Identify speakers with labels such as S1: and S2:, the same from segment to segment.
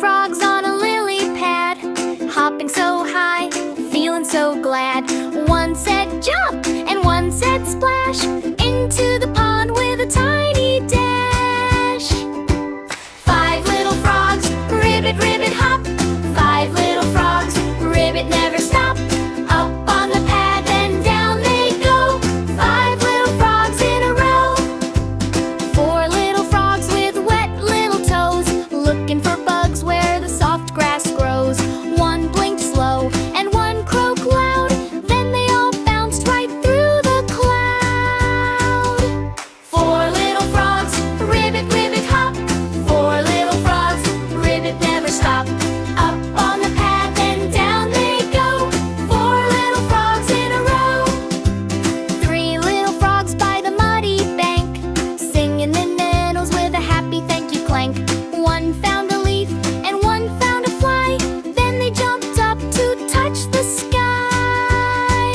S1: frogs on a lily pad, hopping so high, feeling so glad. One said jump and one said splash into the pond with a tiny dash. Five little frogs, ribbit, ribbit, hop. Five little frogs, ribbit, never stop. Up on the pad, then down they go. Five little frogs in a row. Four little frogs with wet little toes, looking for bugs where the soft grass grows. One blinked slow and one croaked loud, then they all bounced right through the cloud. Four little frogs, ribbit, ribbit, hop. Four little frogs, ribbit, never stop. Up on the pad, then down they go. Four little frogs in a row. Three little frogs by the muddy bank, singing their minnows with a happy thank you clank. One found a leaf and one found a fly, then they jumped up to touch the sky.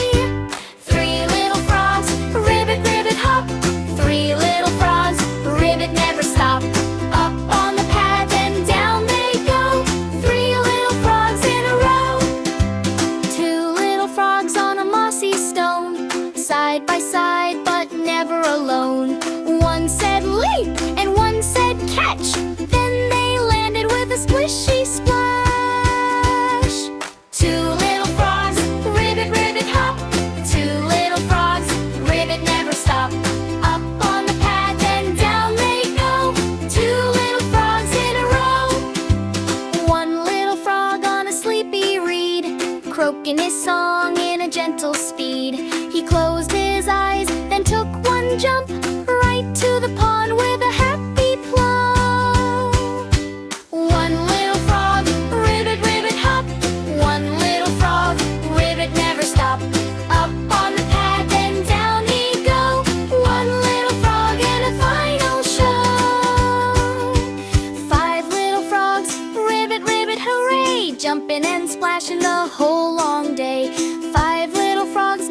S1: Three little frogs, ribbit, ribbit, hop. Three little frogs, ribbit, never stop. Up on the pad, then down they go. Three little frogs in a row. Two little frogs on a mossy stone, side by side but never alone. One said leap and one said catch, then they landed with a splishy splash. Two little frogs, ribbit, ribbit, hop. Two little frogs, ribbit, never stop. Up on the pad, then down they go. Two little frogs in a row. One little frog on a sleepy reed, croaking his song in a gentle speed. He closed his eyes, then took one jump right to the pond with a happy plump. One little frog, ribbit, ribbit, hop. One little frog, ribbit, never stop. Up on the pad, then down he go. One little frog and a final show. Five little frogs, ribbit, ribbit, hooray, jumping and splashing the whole long day. Five little frogs